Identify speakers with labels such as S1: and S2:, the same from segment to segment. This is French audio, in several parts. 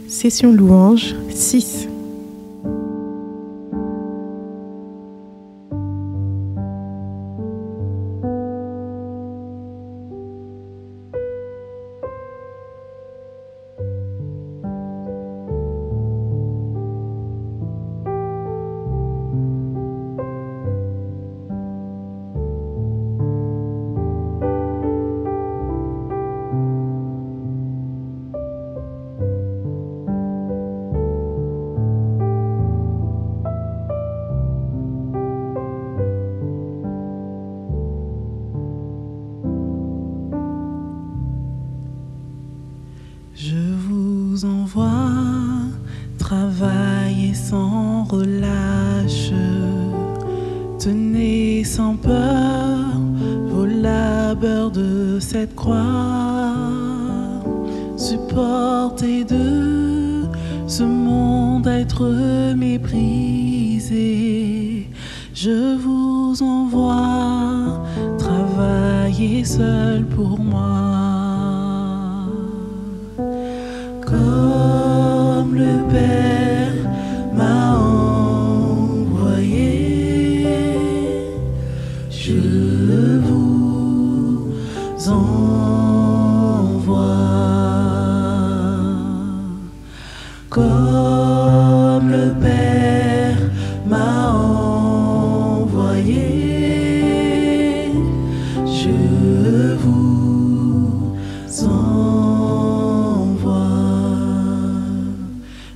S1: Session louange 6.
S2: Je vous envoie travailler sans relâche, tenez sans peur vos labeurs de cette croix, supportez de ce monde être méprisé. Je vous envoie travailler seul pour moi. Comme le Père m'a envoyé, je vous envoie. Comme le Père m'a envoyé, je vous envoie.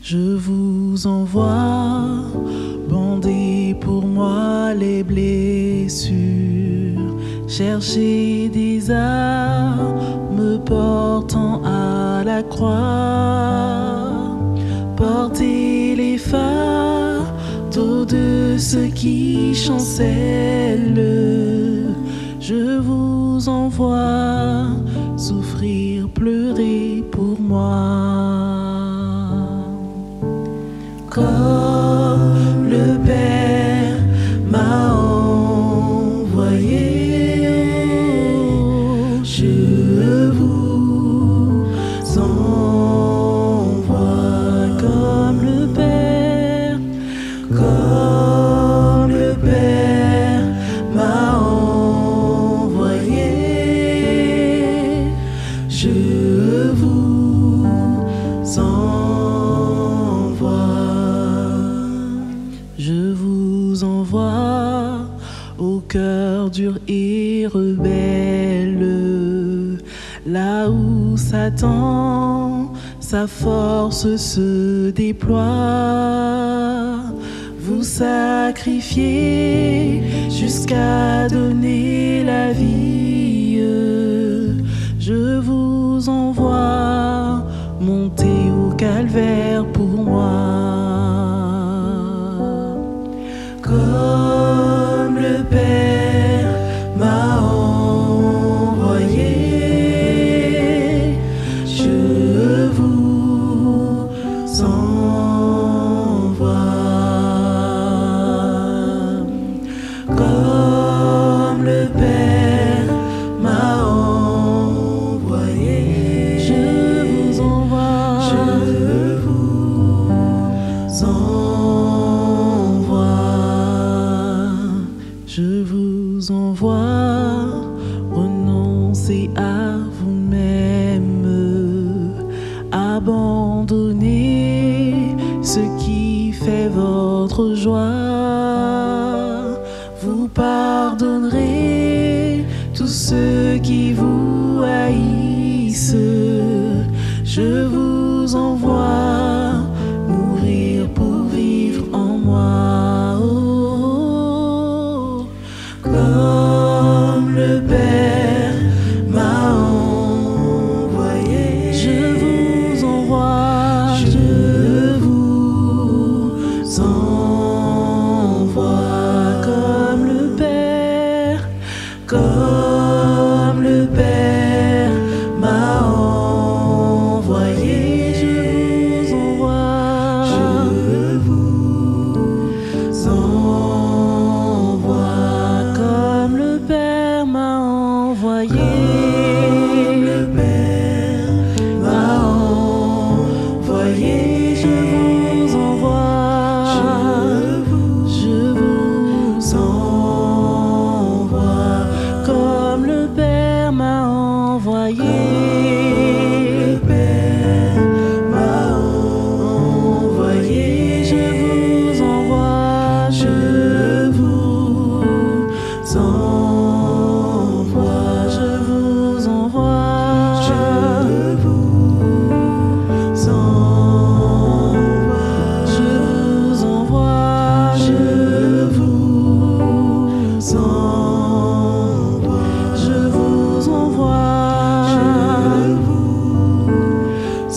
S2: Je vous envoie, bandez pour moi les blessures, cherchez des armes portant à la croix, portez les fardeaux de ceux qui chancellent. Je vous envoie souffrir, pleurer pour moi. Comme le Père m'a envoyé, je vous envoie. Comme le Père m'a envoyé, je vous envoie. Je vous envoie au cœur dur et rebelle, là où Satan, sa force se déploie. Vous sacrifiez jusqu'à donner la vie. Je vous envoie monter au calvaire pour moi. Comme le Père m'a envoyé, je vous envoie. Comme le Père m'a envoyé, je vous envoie. Je vous envoie. Je vous envoie, renoncez à vous-même, abandonnez ce qui fait votre joie. Vous pardonnerez tous ceux qui vous haïssent. Je vous envoie mourir pour vivre en moi. Oh, comme le Père m'a envoyé, je vous envoie. Je vous envoie. Comme le Père m'a envoyé, je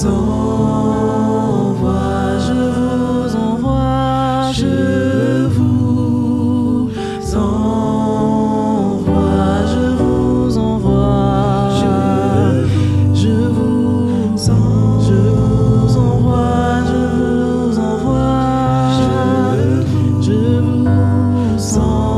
S2: envoie, je vous envoie, je vous envoie, je vous envoie, je vous envoie, je vous envoie, je vous envoie, je vous envoie.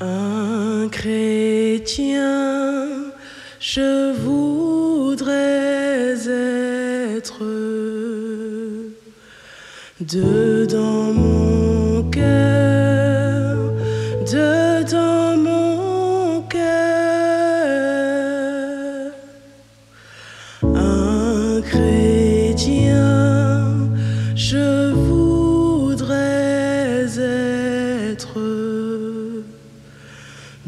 S2: Un chrétien, je voudrais être dedans mon cœur, dedans mon cœur. Un chrétien, je voudrais être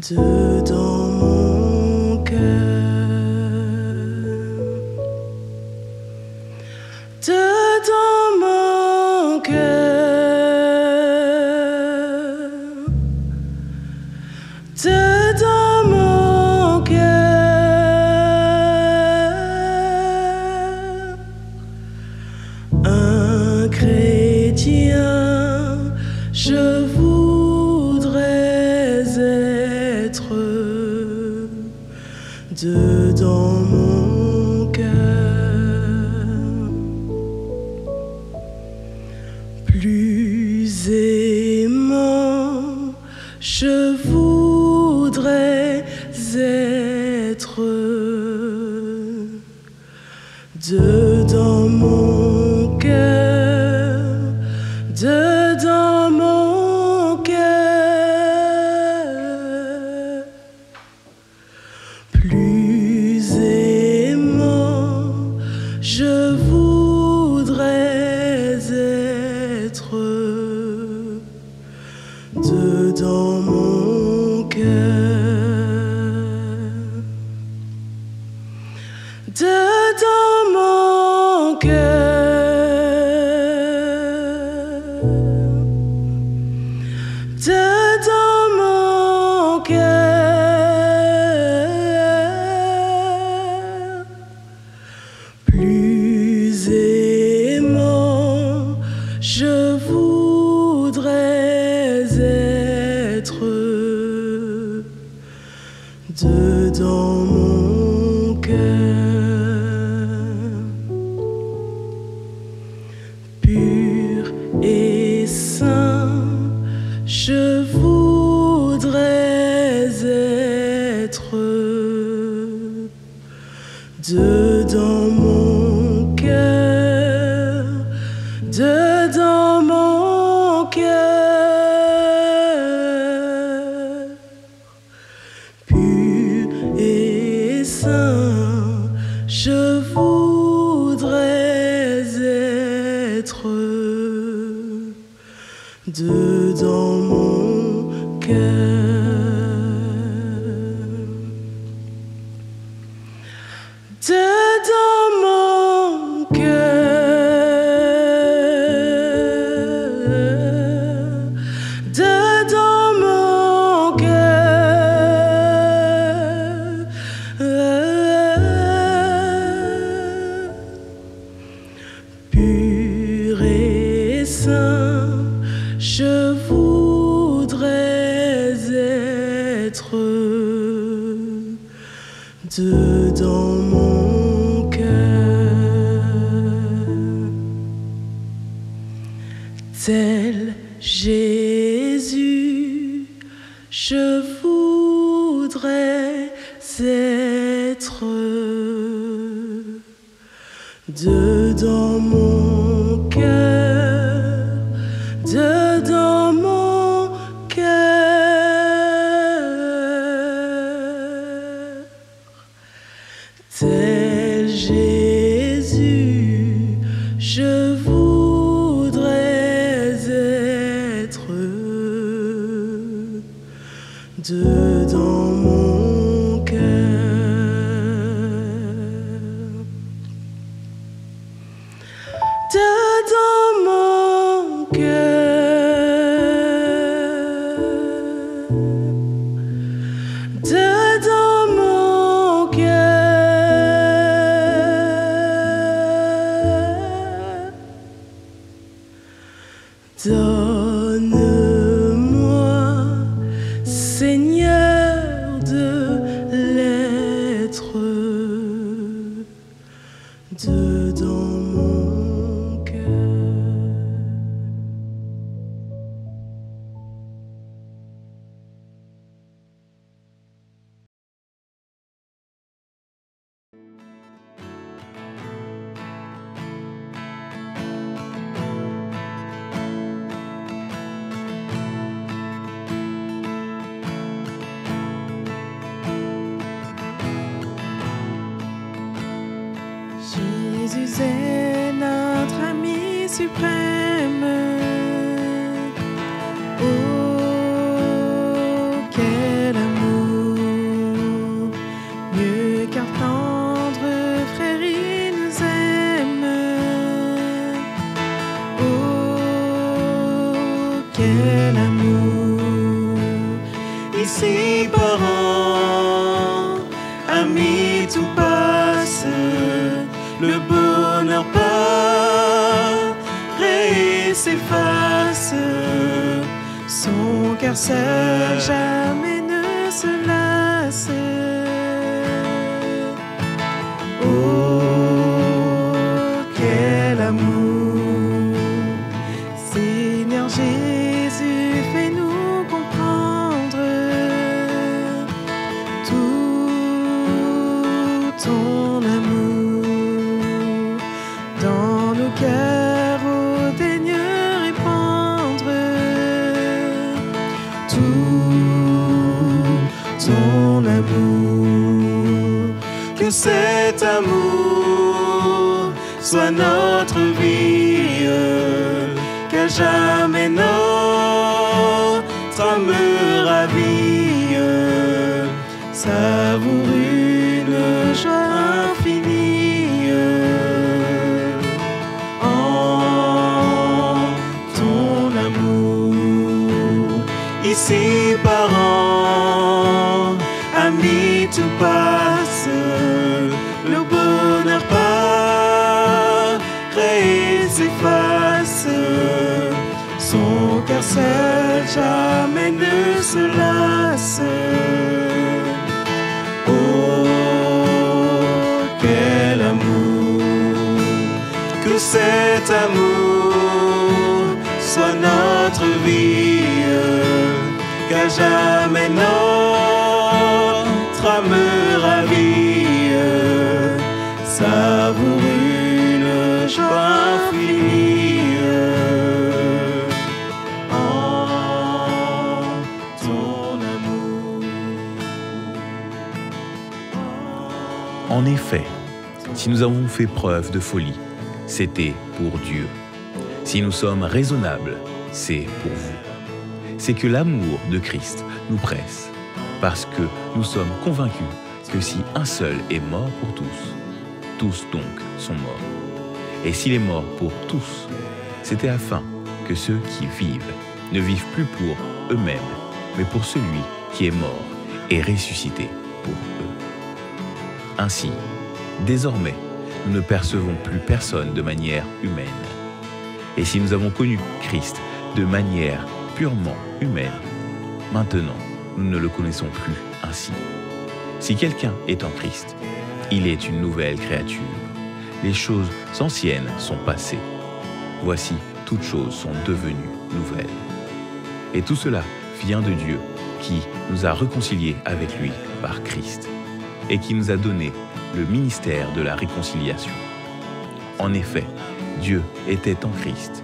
S2: dedans mon cœur, dedans mon cœur, dedans mon cœur. Un chrétien, je voudrais être dedans mon cœur. Plus aimant, je voudrais être dedans mon cœur, dedans mon cœur. Plus aimant, je voudrais être dedans mon cœur, dedans mon cœur, dedans mon cœur. Plus aimant, je voudrais être dedans mon cœur, pur et saint, je voudrais être dedans mon cœur, dedans mon cœur. Pur et saint, je voudrais être dedans mon cœur, dedans mon cœur, dedans mon cœur. Pur et saint, je voudrais être dedans mon cœur, tel Jésus, je voudrais être dedans mon cœur, dedans mon cœur. Tel Jésus, je voudrais Donne-moi, Seigneur, de l'être dedans mon cœur.
S1: Jésus est notre ami suprême. Oh, quel amour! Mieux qu'un tendre frère, il nous aime. Oh, quel amour!
S2: Ici parents, amis, tout passe. Le bonheur paraît et s'efface.
S1: Son cœur seul jamais ne se lasse.
S2: Oh, quel amour!
S1: Seigneur Jésus, fais-nous comprendre tout ton amour. Dans nos cœurs, oh, daigne répandre tout ton amour.
S2: Que cet amour soit notre vie, qu'à jamais notre âme ravie, savoure une joie infinie en ton amour. Ici parents, amis, tout passe. Le bonheur paraît et s'efface. Son cœur seul jamais ne se lasse. Oh, quel amour! Que cet amour soit notre vie, qu'à jamais notre âme ravie, savoure une joie infinie en ton amour.
S3: En effet, si nous avons fait preuve de folie, c'était pour Dieu. Si nous sommes raisonnables, c'est pour vous. C'est que l'amour de Christ nous presse, parce que nous sommes convaincus que si un seul est mort pour tous, tous donc sont morts. Et s'il est mort pour tous, c'était afin que ceux qui vivent ne vivent plus pour eux-mêmes, mais pour celui qui est mort et ressuscité pour eux. Ainsi, désormais, nous ne percevons plus personne de manière humaine. Et si nous avons connu Christ de manière purement humaine, maintenant, nous ne le connaissons plus ainsi. Si quelqu'un est en Christ, il est une nouvelle créature. Les choses anciennes sont passées. Voici, toutes choses sont devenues nouvelles. Et tout cela vient de Dieu, qui nous a réconciliés avec lui par Christ, et qui nous a donné le ministère de la réconciliation. En effet, Dieu était en Christ.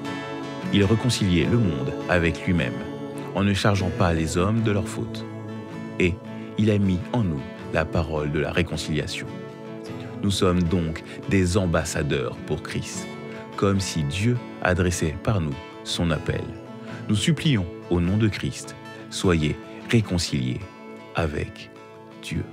S3: Il réconciliait le monde avec lui-même, en ne chargeant pas les hommes de leurs fautes. Et il a mis en nous la parole de la réconciliation. Nous sommes donc des ambassadeurs pour Christ, comme si Dieu adressait par nous son appel. Nous supplions au nom de Christ, soyez réconciliés avec Dieu.